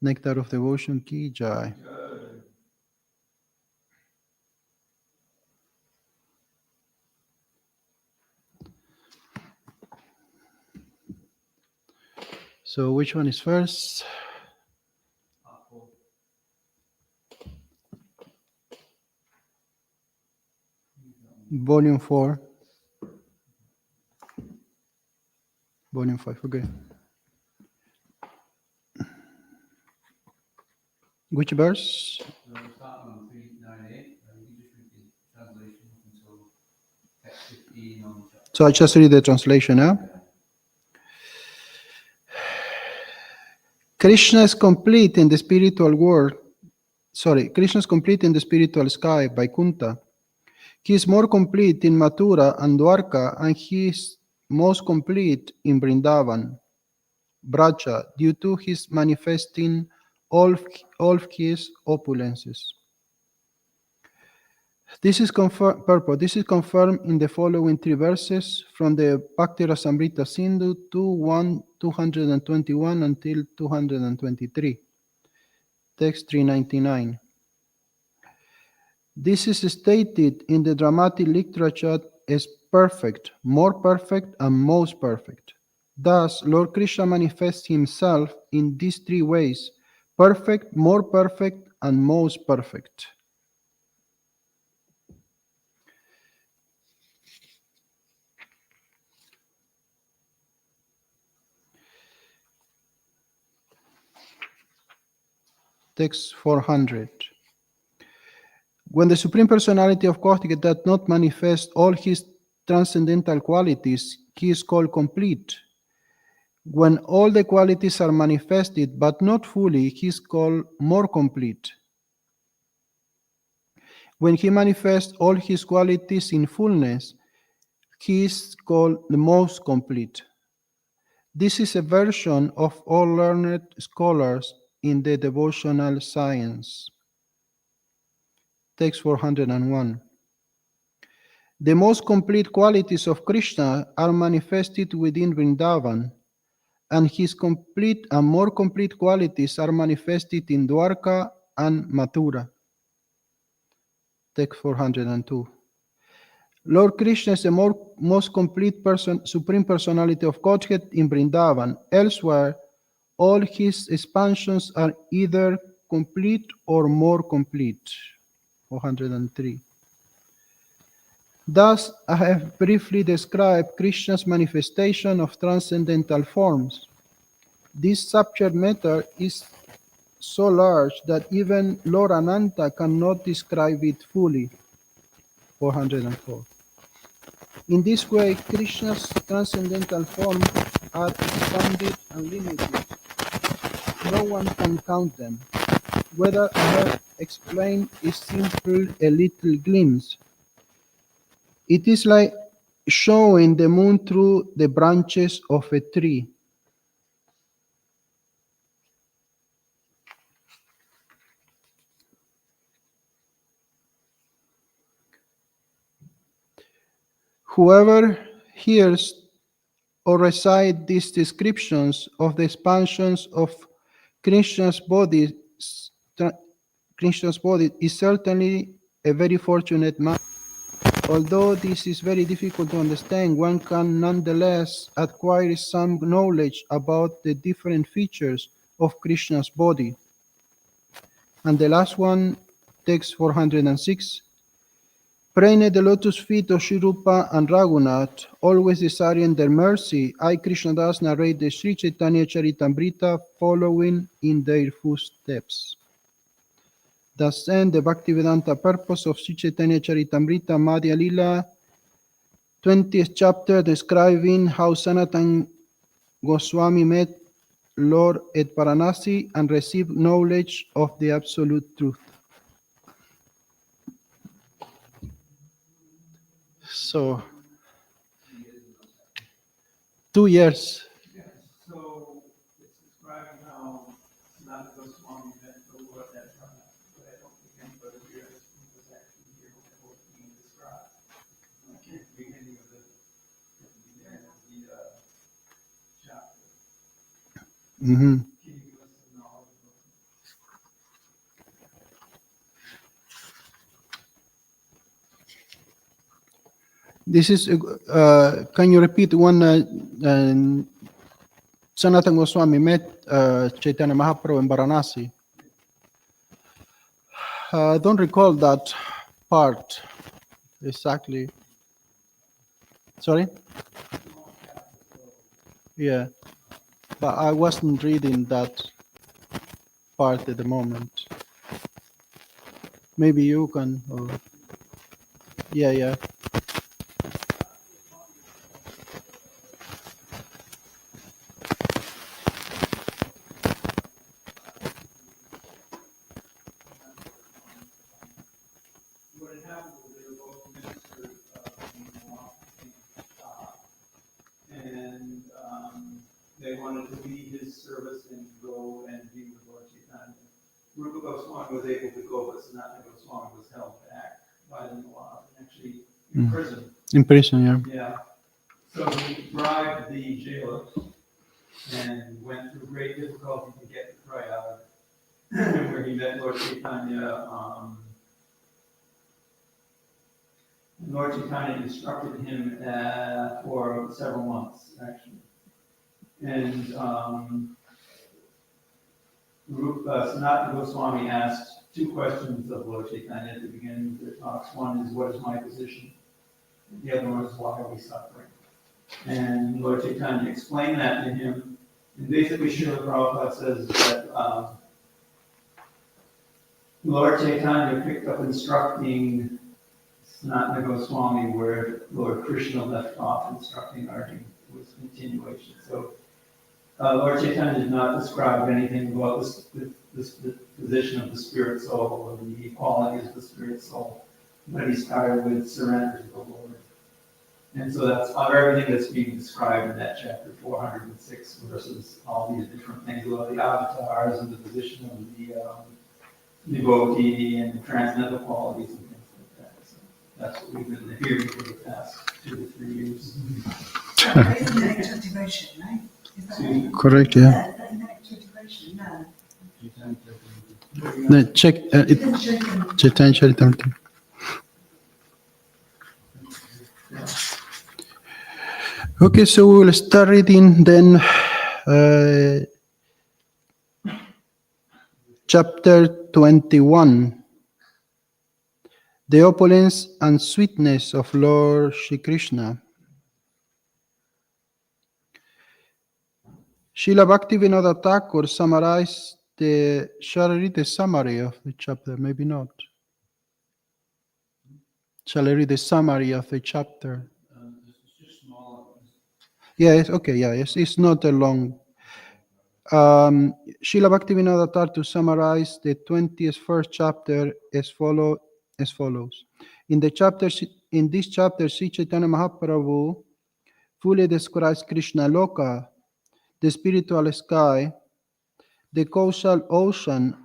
Nectar of Devotion Ki Jai. So which one is first? Volume 4. Volume 5, okay. Which verse? No, we're starting on 398. You just read the translation until text 15 on the chapter. So I just read the translation now. Krishna is complete in the spiritual world. Krishna is complete in the spiritual sky, Vaikuntha. He is more complete in Mathura and Dwarka, and he is most complete in Vrindavan, Braja, due to his manifesting all of his opulences. This is confirmed in the following three verses from the Bhakti Rasamrita Sindhu 221 until 223. Text 399. This is stated in the dramatic literature as perfect, more perfect, and most perfect. Thus, Lord Krishna manifests himself in these three ways: perfect, more perfect, and most perfect. Text 400. When the Supreme Personality of Godhead does not manifest all his transcendental qualities, he is called complete. When all the qualities are manifested but not fully, he is called more complete. When he manifests all his qualities in fullness, he is called the most complete. This is a version of all learned scholars in the devotional science. Text 401. The most complete qualities of Krishna are manifested within Vrindavan, and his complete and more complete qualities are manifested in Dwarka and Mathura. Text 402. Lord Krishna is the most complete Supreme Personality of Godhead in Vrindavan. Elsewhere, all his expansions are either complete or more complete. 403. Thus, I have briefly described Krishna's manifestation of transcendental forms. This subject matter is so large that even Lord Ananta cannot describe it fully. 404. In this way, Krishna's transcendental forms are expanded and limited. No one can count them. Whether I have explained is simply a little glimpse. It is like showing the moon through the branches of a tree. Whoever hears or recites these descriptions of the expansions of Krishna's body is certainly a very fortunate man. Although this is very difficult to understand, one can nonetheless acquire some knowledge about the different features of Krishna's body. And the last one, text 406. Praying at the lotus feet of Sri Rupa and Raghunath, always desiring their mercy, I, Krishnadas, narrate the Sri Chaitanya Charitamrta following in their footsteps. Thus ends the Bhaktivedanta purpose of Sri Chaitanya Charitamrita Madhya Lila, 20th chapter, describing how Sanatan Goswami met Lord at Varanasi and received knowledge of the absolute truth. So, 2 years. Yeah, so it's describing how Sanatana Goswami met the Lord at Varanasi, but I don't think anybody here was actually here when it was being described. Like at the beginning of the chapter. Mm-hmm. Can you give us some knowledge This is, can you repeat when Sanatana Goswami met Chaitanya Mahaprabhu in Varanasi? I don't recall that part exactly. Sorry? Yeah, but I wasn't reading that part at the moment. Maybe you can. Or, yeah. What had happened was they were both ministers of the Milwaukee shop, and they wanted to leave his service and go and be with Lord Chaitanya. Rupa Goswami was able to go, but Sanatana Goswami was held back by the Milwaukee, actually imprisoned. In prison, yeah. Yeah. So he bribed the jailer and went through great difficulty to get the crowd, where he met Lord Chaitanya. Lord Chaitanya instructed him for several months, actually. And Sanatana Goswami asked two questions of Lord Chaitanya at the beginning of their talks. One is, what is my position? And the other one is, why are we suffering? And Lord Chaitanya explained that to him. And basically, Srila Prabhupada says that Lord Chaitanya picked up instructing Sanatana Goswami where Lord Krishna left off instructing Arjuna. It was continuation. So Lord Chaitanya did not describe anything about the position of the spirit soul or the qualities of the spirit soul, but he started with surrender to the Lord. And so that's everything that's being described in that chapter 406 versus all these different things about the avatars and the position of the devotee and transcendental qualities and things like that. So that's what we've been hearing for the past 2 to 3 years. Isn't that actual devotion, right? Is that right? Correct, yeah. Yeah, is that in actual devotion? No. No, check It doesn't show them. Chaitanya Charitamrta. Okay, so we will start reading then chapter 21. The opulence and sweetness of Lord Shri Krishna. Srila Bhaktivinoda Thakur summarized the, shall I read the summary of the chapter? Maybe not. Shall I read the summary of the chapter? It's just small. Yes, okay, yeah, it's not a long. Srila Bhaktivinoda Thakur summarized the 21st chapter as follows. In this chapter, Sri Chaitanya Mahaprabhu fully describes Krishna Loka, the spiritual sky, the causal ocean,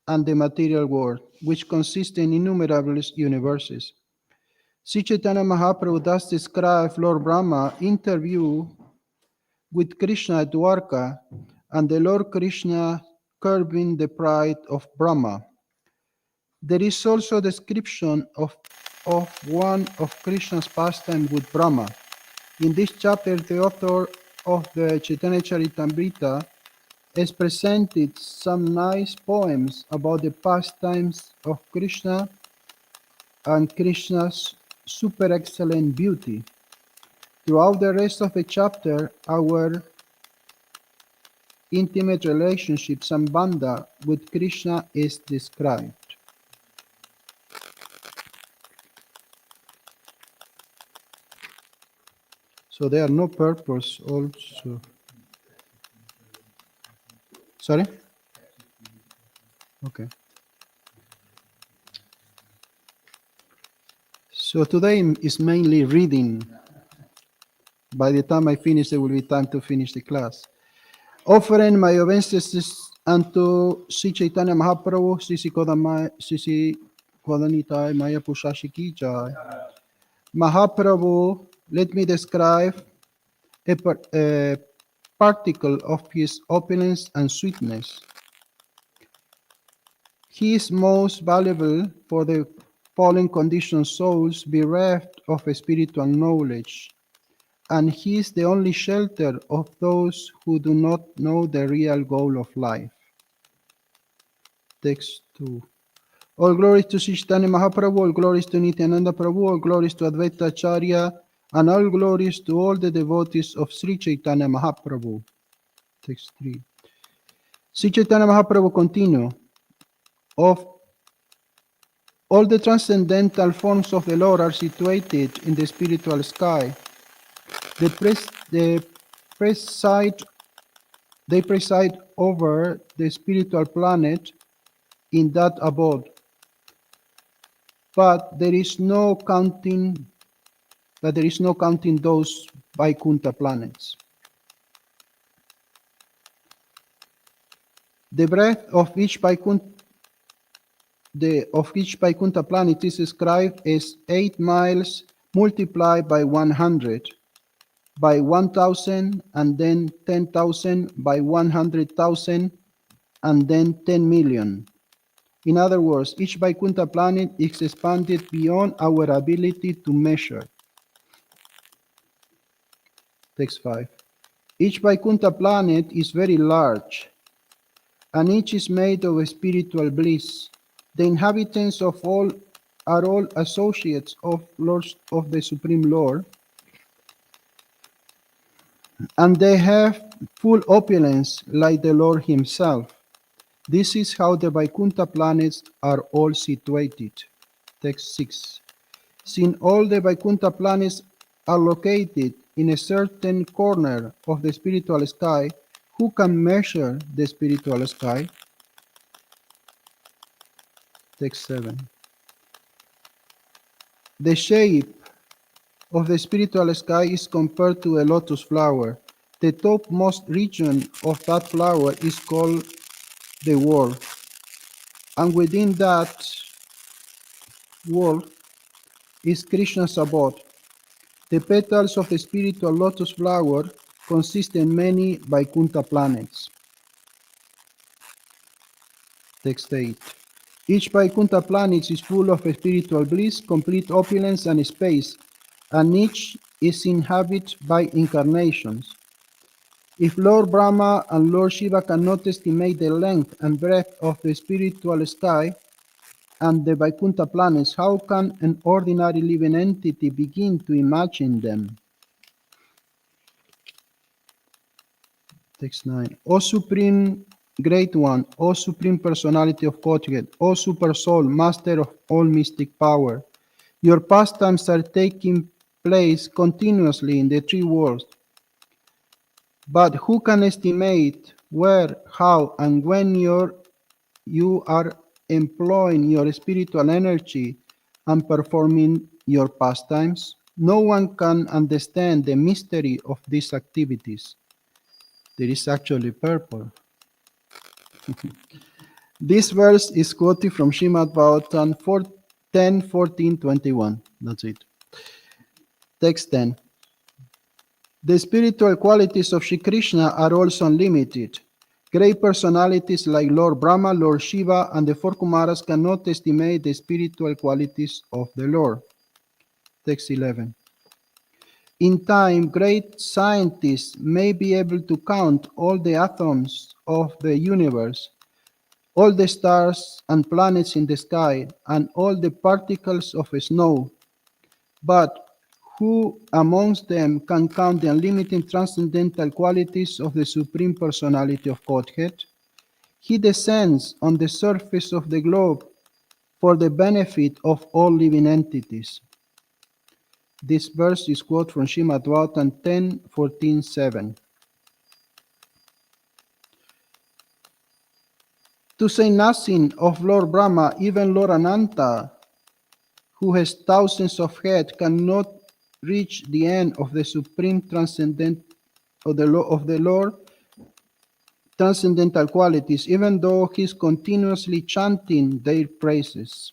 and the material world, which consist in innumerable universes. Sri Chaitanya Mahaprabhu thus describes Lord Brahma interview with Krishna at Dwarka, and the Lord Krishna curbing the pride of Brahma. There is also a description of one of Krishna's pastime with Brahma. In this chapter, the author of the Chaitanya Charitamrta has presented some nice poems about the pastimes of Krishna and Krishna's super excellent beauty. Throughout the rest of the chapter, our intimate relationship Sambandha with Krishna is described. So there are no purpose also. Sorry? Okay. So today is mainly reading. By the time I finish, there will be time to finish the class. Offering my obeisances unto Sri Chaitanya Mahaprabhu, Sri Kodanitai Maya Pushashi Ki Jai. Mahaprabhu, let me describe a particle of his opulence and sweetness. He is most valuable for the fallen conditioned souls bereft of spiritual knowledge, and he is the only shelter of those who do not know the real goal of life. Text 2. All glories to Sri Chaitanya Mahaprabhu, all glories to Nityananda Prabhu, all glories to Advaita Acharya, and all glories to all the devotees of Sri Chaitanya Mahaprabhu. Text 3. Sri Chaitanya Mahaprabhu continue. Of all the transcendental forms of the Lord are situated in the spiritual sky. The preside, they preside over the spiritual planet in that abode. But there is no counting those Vaikuntha planets. The breadth of each Vaikuntha planet is described as 8 miles multiplied by 100, by 1,000, and then 10,000, by 100,000, and then 10 million. In other words, each Vaikuntha planet is expanded beyond our ability to measure. Text 5. Each Vaikuntha planet is very large, and each is made of spiritual bliss. The inhabitants of all are all associates of the Supreme Lord, and they have full opulence like the Lord himself. This is how the Vaikuntha planets are all situated. Text 6. Since all the Vaikuntha planets are located in a certain corner of the spiritual sky, who can measure the spiritual sky? Text 7. The shape of the spiritual sky is compared to a lotus flower. The topmost region of that flower is called the world, and within that world is Krishna's abode. The petals of the spiritual lotus flower consist in many Vaikuntha planets. Text 8. Each Vaikuntha planet is full of spiritual bliss, complete opulence, and space, and each is inhabited by incarnations. If Lord Brahma and Lord Shiva cannot estimate the length and breadth of the spiritual sky and the Vaikuntha planets, how can an ordinary living entity begin to imagine them? Text 9. O Supreme Great One, O Supreme Personality of Godhead, O Super Soul, Master of all mystic power, your pastimes are taking place continuously in the three worlds. But who can estimate where, how, and when you are employing your spiritual energy and performing your pastimes? No one can understand the mystery of these activities. There is actually purpose. This verse is quoted from Srimad Bhagavatam 10:14-21. That's it. Text 10. The spiritual qualities of Sri Krishna are also unlimited. Great personalities like Lord Brahma, Lord Shiva, and the four Kumaras cannot estimate the spiritual qualities of the Lord. Text 11. In time, great scientists may be able to count all the atoms of the universe, all the stars and planets in the sky, and all the particles of snow. But who amongst them can count the unlimited transcendental qualities of the Supreme Personality of Godhead? He descends on the surface of the globe for the benefit of all living entities. This verse is quoted from Srimad Bhagavatam 10:14-7. To say nothing of Lord Brahma, even Lord Ananta, who has thousands of heads, cannot reach the end of the supreme transcendent of the Lord transcendental qualities, even though he is continuously chanting their praises.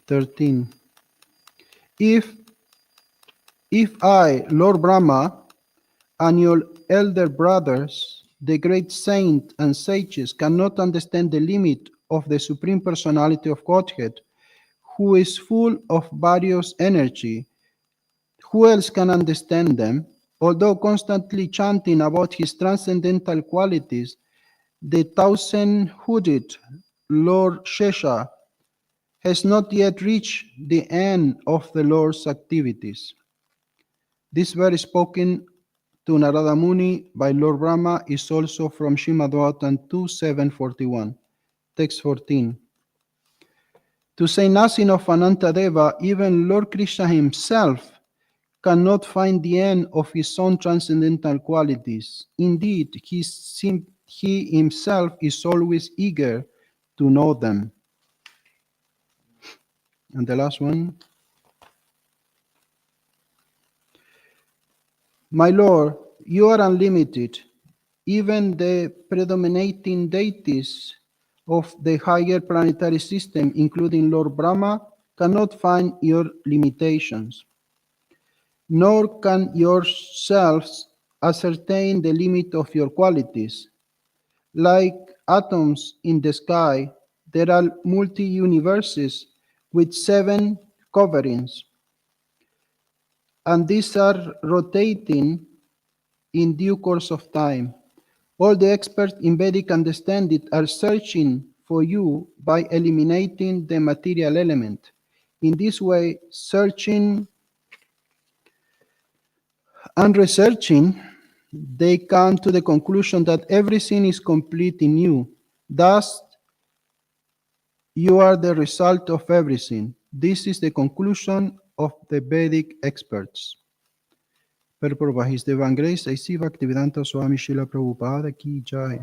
(13) If I, Lord Brahma, and your elder brothers the great saints and sages cannot understand the limit of the Supreme Personality of Godhead, who is full of various energy. Who else can understand them? Although constantly chanting about his transcendental qualities, the thousand-hooded Lord Shesha has not yet reached the end of the Lord's activities. This verse spoken to Narada Muni by Lord Brahma is also from Srimad Bhagavatam 2.7.41. Text 14. To say nothing of Anantadeva, even Lord Krishna himself cannot find the end of his own transcendental qualities. Indeed, he himself is always eager to know them. And the last one. My Lord, you are unlimited. Even the predominating deities of the higher planetary system, including Lord Brahma, cannot find your limitations. Nor can yourselves ascertain the limit of your qualities. Like atoms in the sky, there are multi-universes with 7 coverings, and these are rotating in due course of time. All the experts in Vedic understanding are searching for you by eliminating the material element. In this way, searching and researching, they come to the conclusion that everything is complete in you. Thus, you are the result of everything. This is the conclusion of the Vedic experts. Purport His Divine Grace, A.C. Bhaktivedanta Swami Srila Prabhupada Ki Jai.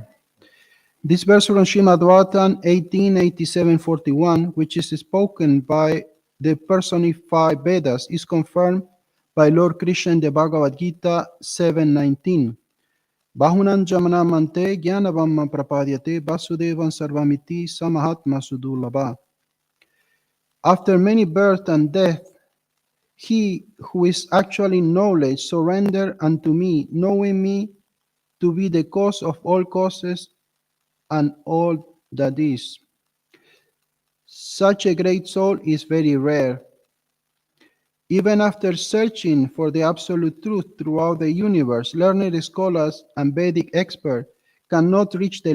This verse from Srimad Bhagavatam 1887-41, which is spoken by the personified Vedas, is confirmed by Lord Krishna in the Bhagavad Gita 7:19. Bahunam jamanamante jnanavamma prapadyate vasudevam sarvamiti samahatma sudulabha. After many birth and death, he who is actually knowledge surrender unto me, knowing me to be the cause of all causes and all that is. Such a great soul is very rare. Even after searching for the absolute truth throughout the universe, learned scholars and Vedic experts cannot reach the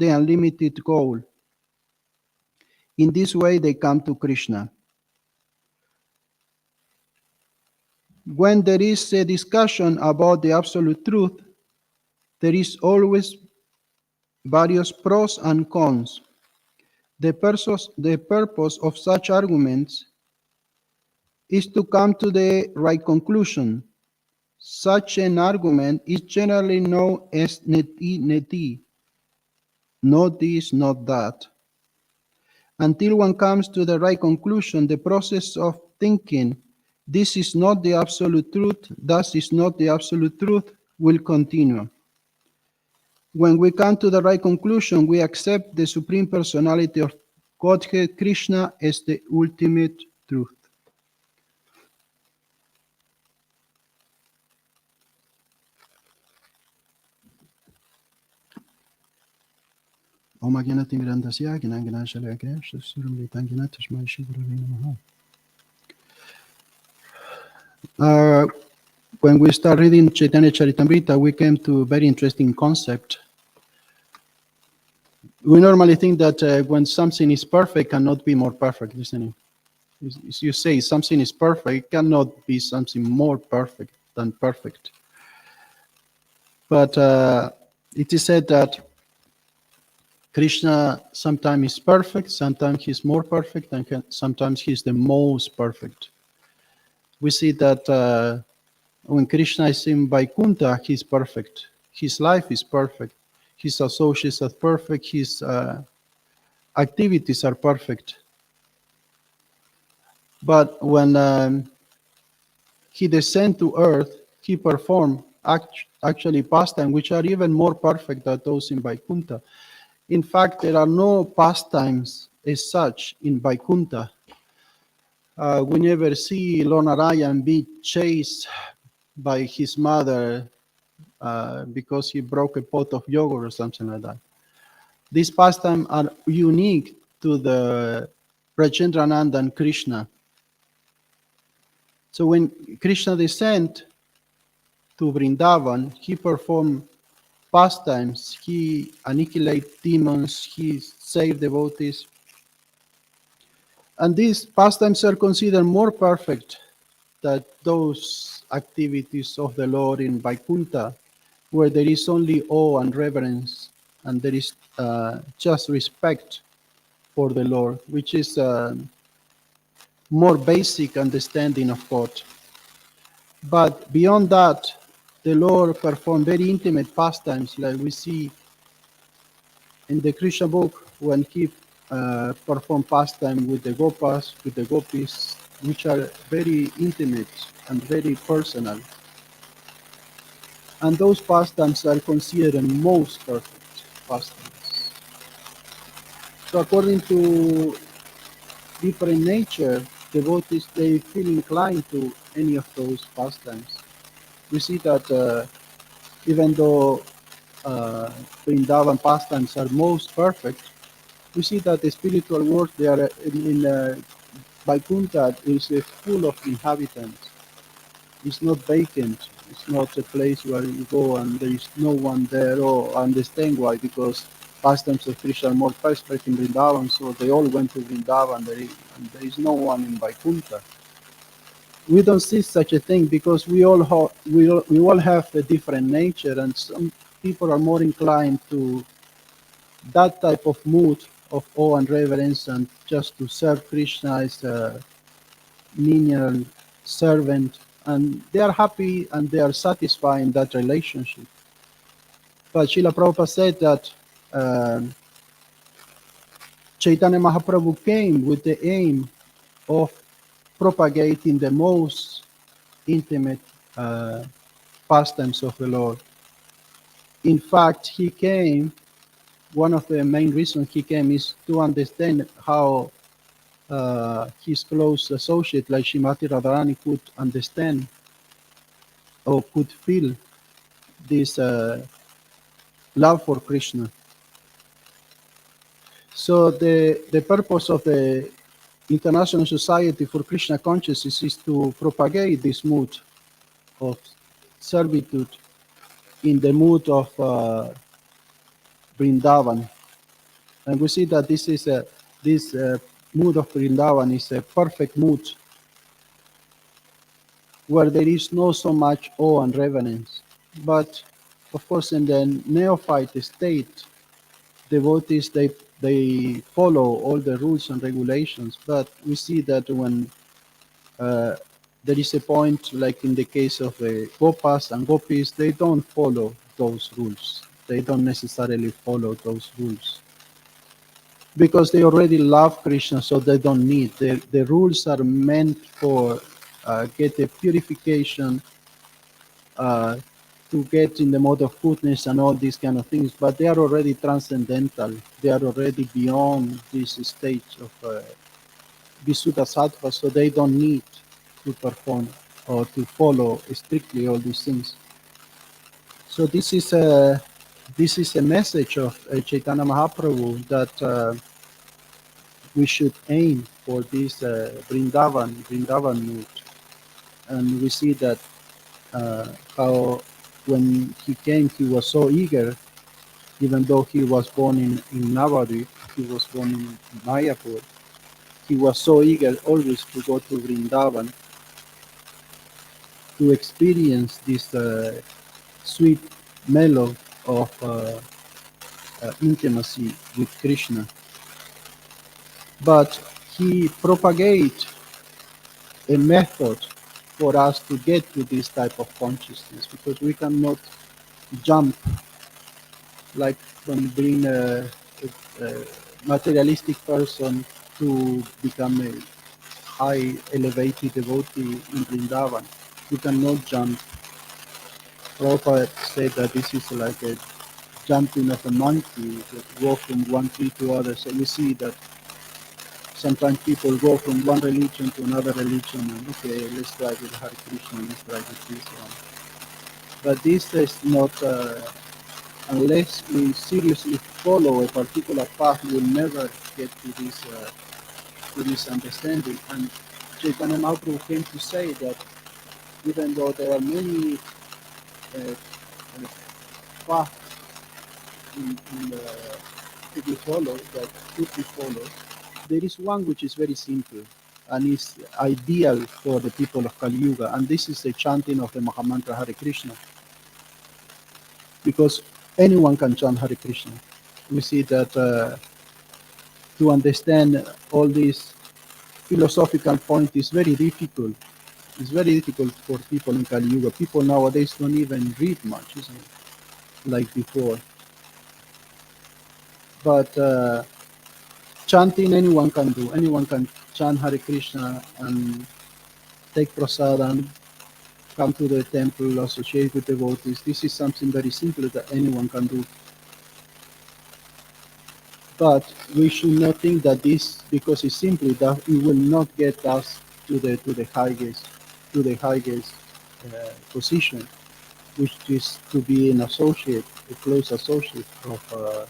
unlimited goal. In this way, they come to Krishna. When there is a discussion about the absolute truth, there is always various pros and cons. The purpose of such arguments is to come to the right conclusion. Such an argument is generally known as neti, not this, not that. Until one comes to the right conclusion, the process of thinking, this is not the absolute truth, that is not the absolute truth, will continue. When we come to the right conclusion, we accept the Supreme Personality of Godhead, Krishna, as the ultimate truth. Om Jnana Timirandasya Jnana Jnana Shalaya Kriya Suram Vitan Jnana Tashmai Shivara Namaha. When we start reading Chaitanya Charitamrta, we came to a very interesting concept. We normally think that when something is perfect, cannot be more perfect, isn't it? As you say, something is perfect, it cannot be something more perfect than perfect. But it is said that Krishna sometimes is perfect, sometimes he's more perfect, and sometimes he's the most perfect. We see that when Krishna is in Vaikuntha, he's perfect. His life is perfect. His associates are perfect. His activities are perfect. But when he descends to earth, he performs actually pastimes which are even more perfect than those in Vaikuntha. In fact, there are no pastimes as such in Vaikuntha. We never see Lord Narayan be chased by his mother because he broke a pot of yogurt or something like that. These pastimes are unique to the Rajendrananda and Krishna. So when Krishna descended to Vrindavan, he performed pastimes, he annihilated demons, he saved devotees. And these pastimes are considered more perfect than those activities of the Lord in Vaikuntha, where there is only awe and reverence, and there is just respect for the Lord, which is more basic understanding of God. But beyond that, the Lord performed very intimate pastimes, like we see in the Krishna book when he performed pastime with the gopas, with the gopis, which are very intimate and very personal. And those pastimes are considered most perfect pastimes. So according to different nature, devotees, they feel inclined to any of those pastimes. We see that even though Vrindavan pastimes are most perfect, we see that the spiritual world they are in Vaikuntha is full of inhabitants. It's not vacant. It's not a place where you go and there is no one there. Oh, I understand why, because pastimes of Krishna are more perfect in Vrindavan, so they all went to Vrindavan. And there is no one in Vaikuntha. We don't see such a thing because we all have a different nature, and some people are more inclined to that type of mood of awe and reverence and just to serve Krishna as a menial servant, and they are happy and they are satisfied in that relationship. But Srila Prabhupada said that Chaitanya Mahaprabhu came with the aim of propagating the most intimate uh, pastimes of the Lord. In fact, he came, one of the main reasons he came is to understand how his close associate like Shrimati Radharani could understand or could feel this love for Krishna. So the purpose of the International Society for Krishna Consciousness is to propagate this mood of servitude in the mood of Vrindavan. And we see that this mood of Vrindavan is a perfect mood where there is no so much awe and reverence. But of course, in the neophyte state, devotees they follow all the rules and regulations. But we see that when uh, there is a point, like in the case of the gopas and gopis, they don't follow those rules. They don't necessarily follow those rules because they already love Krishna, so they don't need. The rules are meant for get a purification, uh, to get in the mode of goodness and all these kind of things, but they are already transcendental. They are already beyond this stage of Visuddha Sattva, so they don't need to perform or to follow strictly all these things. So this is a message of Chaitanya Mahaprabhu that we should aim for this Vrindavan mood, and we see that how when he came, he was so eager, even though he was born in Navadvip, he was born in Mayapur, he was so eager always to go to Vrindavan to experience this sweet mellow of intimacy with Krishna. But he propagated a method for us to get to this type of consciousness, because we cannot jump like from being a materialistic person to become a high elevated devotee in Vrindavan. You cannot jump. Prabhupada said that this is like a jumping of a monkey that walk from one tree to other. So we see that sometimes people go from one religion to another religion and okay, let's try with Hare Krishna, let's try with this one. But this is not, unless we seriously follow a particular path, we'll never get to this understanding. And Chaitanya Mahaprabhu came to say that even though there are many paths to be followed, that should be followed, there is one which is very simple and is ideal for the people of Kali Yuga, and this is the chanting of the Mahamantra Hare Krishna, because anyone can chant Hare Krishna. We see that to understand all these philosophical points is very difficult. It's very difficult for people in Kali Yuga. People nowadays don't even read much, isn't it? Like before. But chanting anyone can do. Anyone can chant Hare Krishna and take prasadam, come to the temple, associate with devotees. This is something very simple that anyone can do. But we should not think that this, because it's simple, that it will not get us to the highest position, which is to be an associate, a close associate of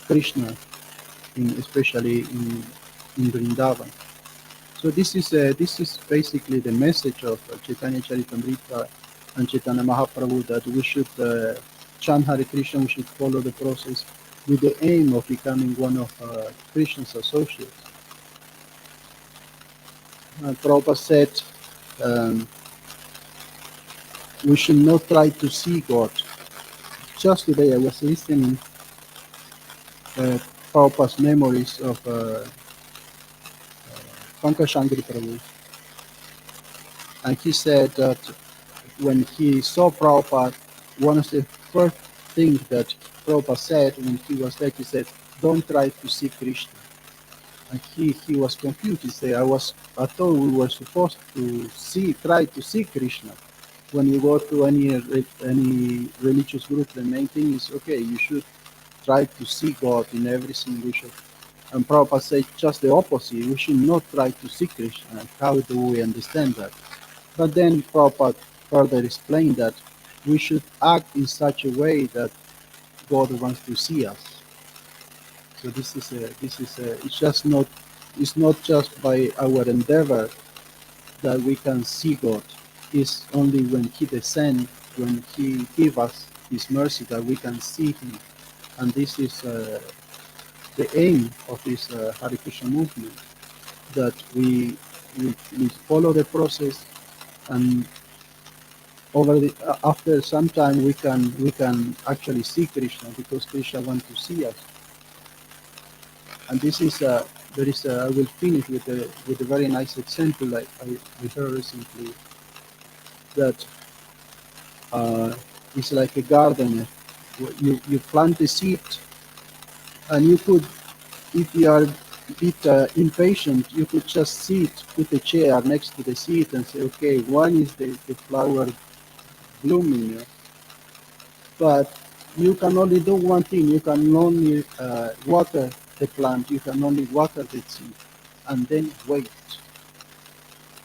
Krishna, especially in Vrindavan. So this is basically the message of Chaitanya Charitamrita and Chaitanya Mahaprabhu, that we should chant Hare Krishna, we should follow the process with the aim of becoming one of Krishna's associates. Prabhupada said um, we should not try to see God. Just today I was listening Prabhupada's memories of Pankaj Shangri Prabhu, and he said that when he saw Prabhupada, one of the first things that Prabhupada said when he was there, he said, "Don't try to see Krishna." And he was confused. He said, I thought we were supposed to try to see Krishna. When you go to any religious group, the main thing is, okay, you should try to see God in everything we should. And Prabhupada said just the opposite. We should not try to see Krishna. How do we understand that? But then Prabhupada further explained that we should act in such a way that God wants to see us. So it's not just by our endeavor that we can see God. It's only when He descends, when He gives us His mercy, that we can see Him. And this is the aim of this Hare Krishna movement, that we follow the process, and after some time we can actually see Krishna, because Krishna wants to see us. And this is I will finish with a very nice example I heard recently, that uh, it's like a gardener. You plant a seed, and you could, if you are a bit impatient, you could just sit, put a chair next to the seed and say, okay, when is the flower blooming? But you can only do one thing. You can only water the plant. You can only water the seed, and then wait.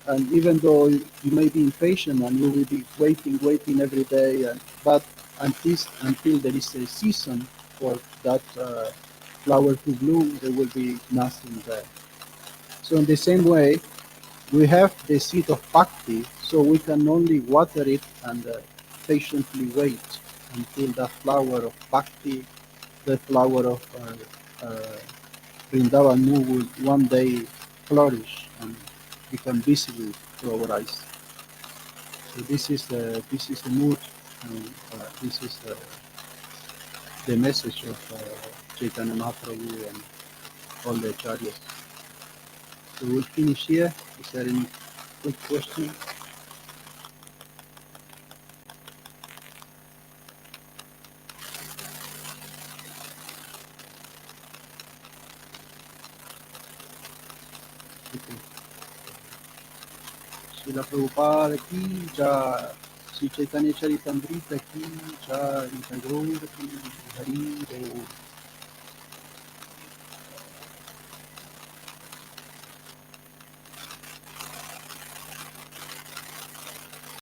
And even though you may be impatient and you will be waiting every day, but until there is a season for that flower to bloom, there will be nothing there. So in the same way, we have the seed of bhakti, so we can only water it and patiently wait until the flower of bhakti, the flower of Vrindavan will one day flourish and become visible to our eyes. So this is the mood, and this is the message of Chaitanya Mahaprabhu and all the acharyas. So we'll finish here. Is there any quick question? Okay. Srila Prabhupada ki jai. Sri Chaitanya Charitamrita ki jai. Gaur ki Hari Bol.